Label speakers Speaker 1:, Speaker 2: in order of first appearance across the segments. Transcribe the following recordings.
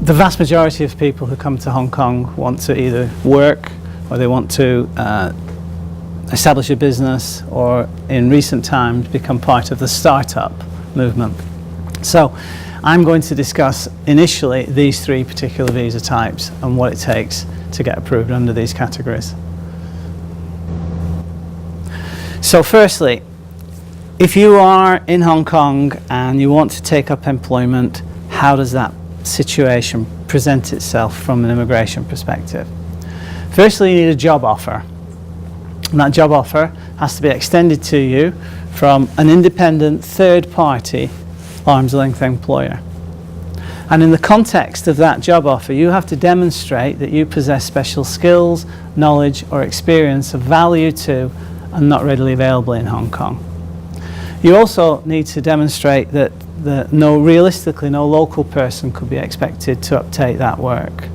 Speaker 1: the vast majority of people who come to Hong Kong want to either work or they want to establish a business, or in recent times become part of the startup movement. So I'm going to discuss initially these three particular visa types and what it takes to get approved under these categories. So firstly, if you are in Hong Kong and you want to take up employment, how does that situation present itself from an immigration perspective? Firstly, you need a job offer. And that job offer has to be extended to you from an independent third-party arm's-length employer. And in the context of that job offer, you have to demonstrate that you possess special skills, knowledge, or experience of value to and not readily available in Hong Kong. You also need to demonstrate that realistically no local person could be expected to uptake that work.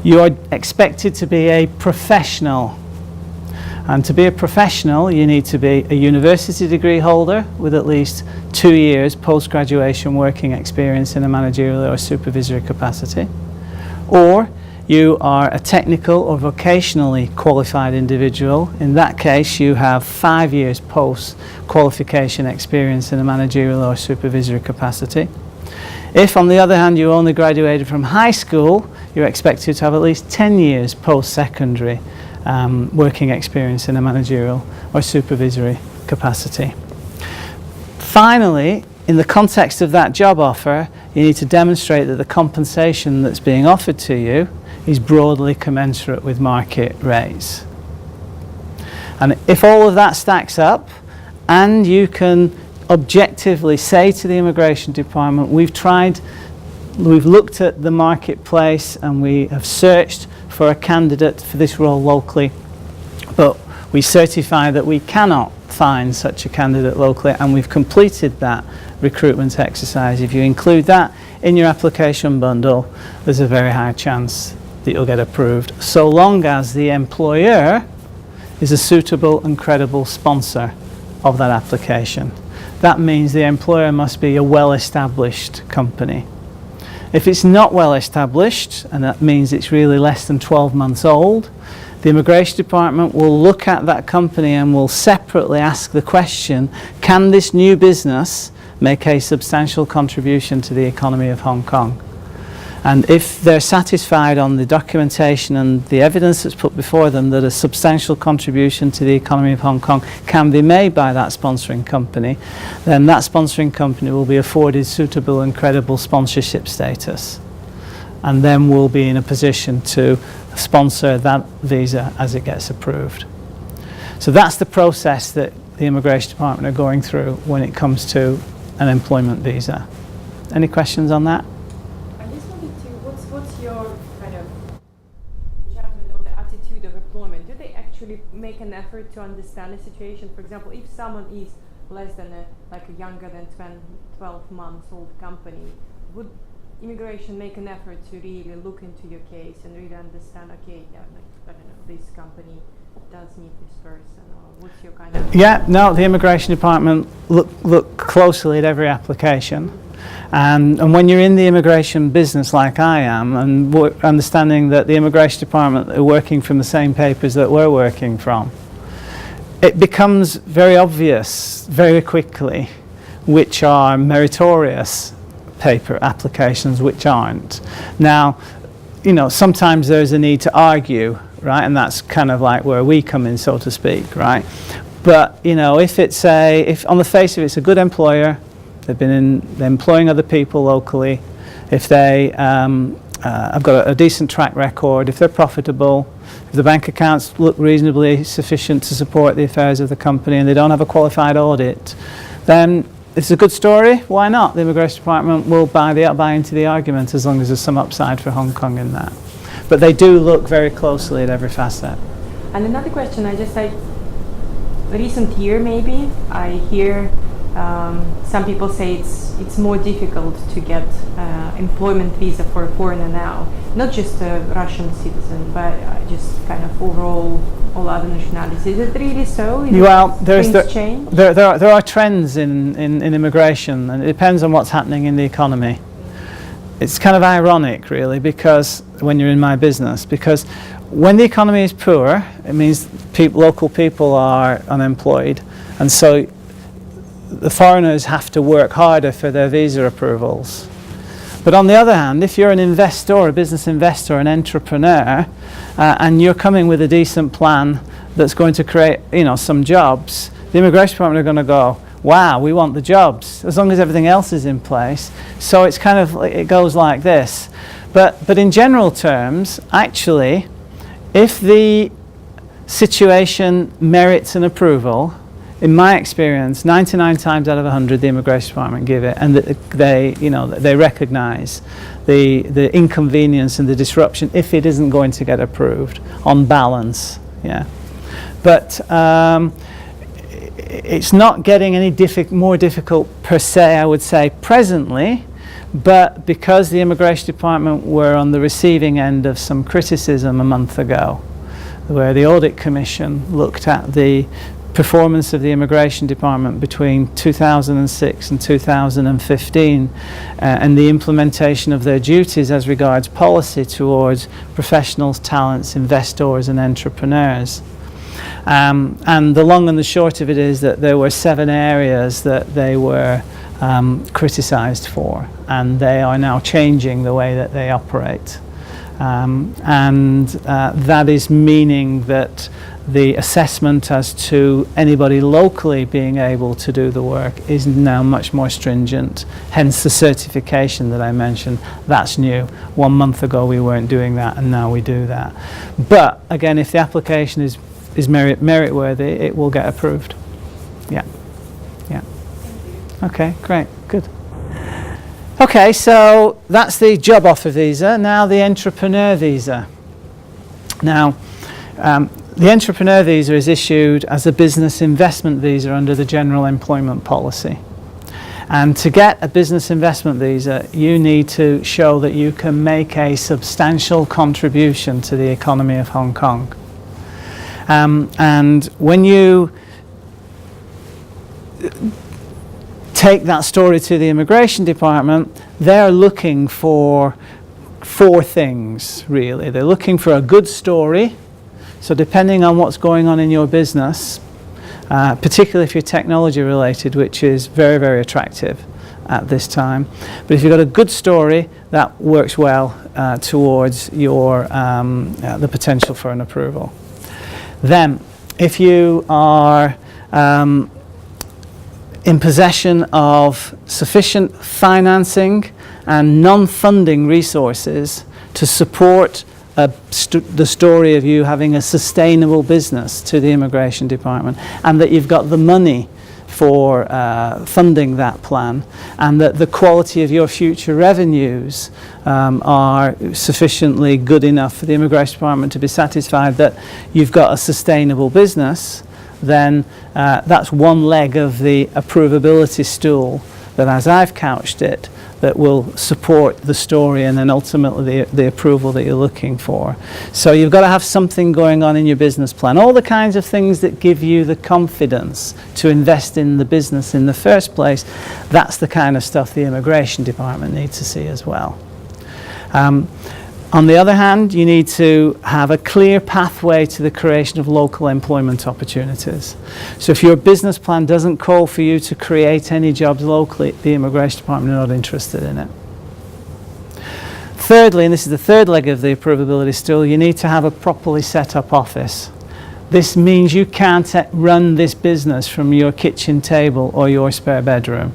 Speaker 1: You are expected to be a professional. And to be a professional, you need to be a university degree holder with at least 2 years post-graduation working experience in a managerial or supervisory capacity. Or you are a technical or vocationally qualified individual. In that case, you have 5 years post-qualification experience in a managerial or supervisory capacity. If, on the other hand, you only graduated from high school, you're expected to have at least 10 years post-secondary working experience in a managerial or supervisory capacity. Finally, in the context of that job offer, you need to demonstrate that the compensation that's being offered to you is broadly commensurate with market rates. And if all of that stacks up, and you can objectively say to the Immigration Department, we've looked at the marketplace and we have searched for a candidate for this role locally, but we certify that we cannot find such a candidate locally, and we've completed that recruitment exercise. If you include that in your application bundle, there's a very high chance that you'll get approved, so long as the employer is a suitable and credible sponsor of that application. That means the employer must be a well-established company. If it's not well established, and that means it's really less than 12 months old, the Immigration Department will look at that company and will separately ask the question, can this new business make a substantial contribution to the economy of Hong Kong? And if they're satisfied on the documentation and the evidence that's put before them that a substantial contribution to the economy of Hong Kong can be made by that sponsoring company, then that sponsoring company will be afforded suitable and credible sponsorship status, and then will be in a position to sponsor that visa as it gets approved. So that's the process that the Immigration Department are going through when it comes to an employment visa. Any questions on that?
Speaker 2: What's your kind of judgment or the attitude of employment? Do they actually make an effort to understand the situation? For example, if someone is less than a younger than 12 months old company, would immigration make an effort to really look into your case and really understand, okay, yeah, I don't know, this company does need this person, or what's your kind of...
Speaker 1: Yeah, no, the Immigration Department look closely at every application. And when you're in the immigration business like I am, and understanding that the Immigration Department are working from the same papers that we're working from, it becomes very obvious very quickly which are meritorious paper applications, which aren't. Now, you know, sometimes there's a need to argue, right? And that's kind of like where we come in, so to speak, right? But, you know, if on the face of it, it's a good employer, they're employing other people locally, if they have got a decent track record, if they're profitable, if the bank accounts look reasonably sufficient to support the affairs of the company, and they don't have a qualified audit, then it's a good story. Why not? The Immigration Department will buy into the argument as long as there's some upside for Hong Kong in that. But they do look very closely at every facet.
Speaker 2: And another question, recent year maybe, I hear some people say it's more difficult to get employment visa for a foreigner now, not just a Russian citizen, but just kind of overall all other nationalities. Is it really so?
Speaker 1: Well,
Speaker 2: change?
Speaker 1: There are trends in immigration, and it depends on what's happening in the economy. it's kind of ironic, really, because when you're in my business, because when the economy is poor, it means local people are unemployed, and so the foreigners have to work harder for their visa approvals. But on the other hand, if you're an investor, a business investor, an entrepreneur, and you're coming with a decent plan that's going to create, some jobs, the immigration department are going to go, wow, we want the jobs, as long as everything else is in place. So it's kind of, it goes like this. But in general terms, actually, if the situation merits an approval, in my experience, 99 times out of 100, the immigration department give it, and they recognise the inconvenience and the disruption if it isn't going to get approved on balance. Yeah, but it's not getting any more difficult per se, I would say, presently. But because the immigration department were on the receiving end of some criticism a month ago, where the audit commission looked at the performance of the immigration department between 2006 and 2015 and the implementation of their duties as regards policy towards professionals, talents, investors and entrepreneurs. And the long and the short of it is that there were 7 areas that they were criticised for, and they are now changing the way that they operate. That is meaning that the assessment as to anybody locally being able to do the work is now much more stringent, hence the certification that I mentioned. That's new. 1 month ago we weren't doing that, and now we do that. But again, if the application is merit-worthy, it will get approved. Yeah. Okay, great, good. Okay, so that's the job offer visa. Now the entrepreneur visa. Now, the entrepreneur visa is issued as a business investment visa under the general employment policy. And to get a business investment visa, you need to show that you can make a substantial contribution to the economy of Hong Kong. And when you take that story to the immigration department, they're looking for 4 things, really. They're looking for a good story. So depending on what's going on in your business, particularly if you're technology related, which is very, very attractive at this time. But if you've got a good story, that works well towards your the potential for an approval. Then, if you are in possession of sufficient financing and non-funding resources to support the story of you having a sustainable business to the immigration department, and that you've got the money for funding that plan, and that the quality of your future revenues are sufficiently good enough for the immigration department to be satisfied that you've got a sustainable business, then that's one leg of the approvability stool that, as I've couched it, that will support the story and then ultimately the approval that you're looking for. So you've got to have something going on in your business plan. All the kinds of things that give you the confidence to invest in the business in the first place, that's the kind of stuff the immigration department needs to see as well. On the other hand, you need to have a clear pathway to the creation of local employment opportunities. So if your business plan doesn't call for you to create any jobs locally, the immigration department are not interested in it. Thirdly, and this is the third leg of the approvability stool, you need to have a properly set up office. This means you can't run this business from your kitchen table or your spare bedroom.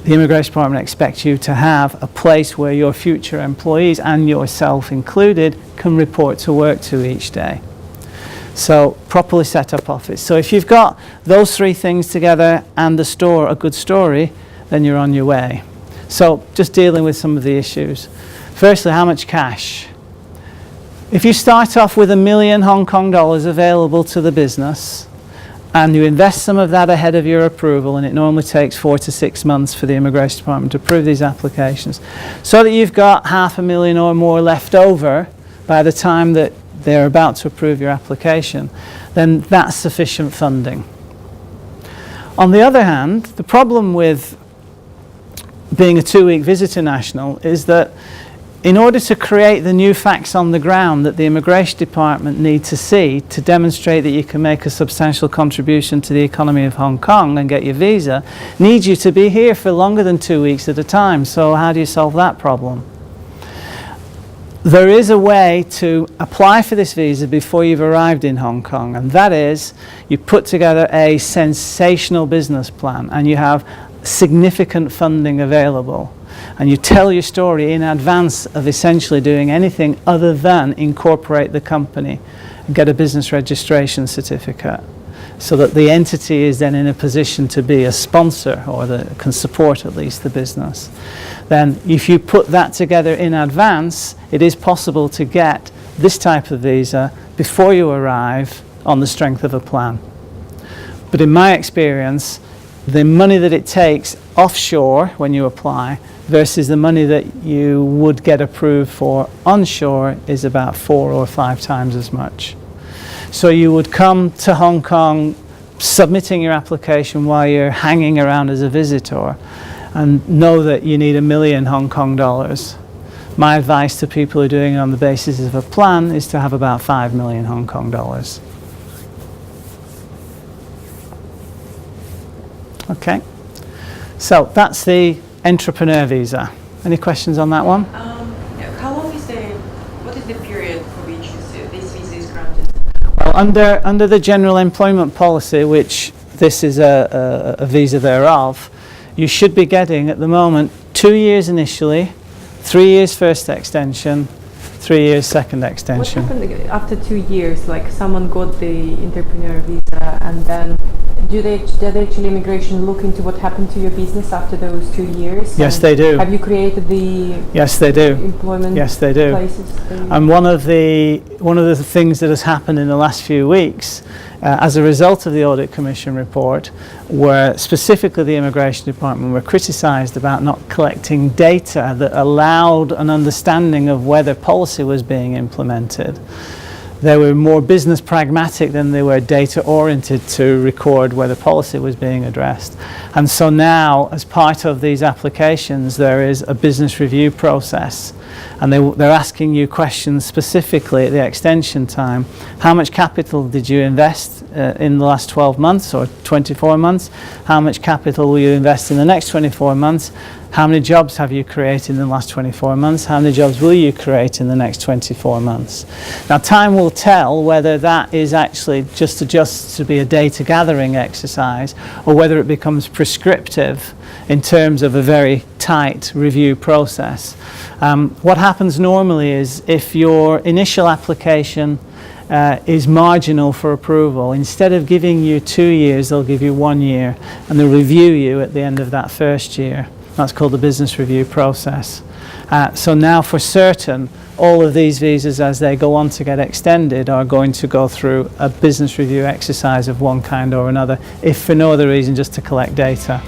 Speaker 1: The immigration department expects you to have a place where your future employees, and yourself included, can report to work to each day. So properly set up office. So if you've got those 3 things together and a good story, then you're on your way. So just dealing with some of the issues. Firstly, how much cash? If you start off with $1 million Hong Kong dollars available to the business, and you invest some of that ahead of your approval, and it normally takes 4 to 6 months for the immigration department to approve these applications, so that you've got $500,000 or more left over by the time that they're about to approve your application, then that's sufficient funding. On the other hand, the problem with being a 2-week visitor national is that in order to create the new facts on the ground that the immigration department need to see to demonstrate that you can make a substantial contribution to the economy of Hong Kong and get your visa, needs you to be here for longer than 2 weeks at a time. So how do you solve that problem? There is a way to apply for this visa before you've arrived in Hong Kong, and that is you put together a sensational business plan and you have significant funding available, and you tell your story in advance of essentially doing anything other than incorporate the company and get a business registration certificate, so that the entity is then in a position to be a sponsor or that can support at least the business. Then if you put that together in advance, it is possible to get this type of visa before you arrive on the strength of a plan. But in my experience, the money that it takes offshore when you apply versus the money that you would get approved for onshore is about 4 or 5 times as much. So you would come to Hong Kong submitting your application while you're hanging around as a visitor and know that you need $1 million Hong Kong dollars. My advice to people who are doing it on the basis of a plan is to have about 5 million Hong Kong dollars. Okay, so that's the entrepreneur visa. Any questions on that one?
Speaker 2: How long is what is the period for which this visa is granted?
Speaker 1: Well, under the general employment policy, which this is a visa thereof, you should be getting at the moment 2 years initially, 3 years first extension, 3 years second extension.
Speaker 2: What happened after 2 years? Like someone got the entrepreneur visa, and then did actually immigration look into what happened to your business after those 2 years?
Speaker 1: Yes, they do.
Speaker 2: Have you created the
Speaker 1: Yes, they do.
Speaker 2: employment
Speaker 1: Yes, they do.
Speaker 2: places?
Speaker 1: And one of the things that has happened in the last few weeks as a result of the Audit Commission report, where specifically the Immigration Department were criticised about not collecting data that allowed an understanding of whether policy was being implemented. They were more business pragmatic than they were data oriented to record whether policy was being addressed. And so now, as part of these applications, there is a business review process, and they're asking you questions specifically at the extension time. How much capital did you invest in the last 12 months or 24 months? How much capital will you invest in the next 24 months? How many jobs have you created in the last 24 months? How many jobs will you create in the next 24 months? Now, time will tell whether that is actually just to be a data gathering exercise, or whether it becomes prescriptive in terms of a very tight review process. What happens normally is if your initial application is marginal for approval, instead of giving you 2 years, they'll give you 1 year, and they'll review you at the end of that first year. That's called the business review process. So now for certain, all of these visas as they go on to get extended are going to go through a business review exercise of one kind or another, if for no other reason just to collect data.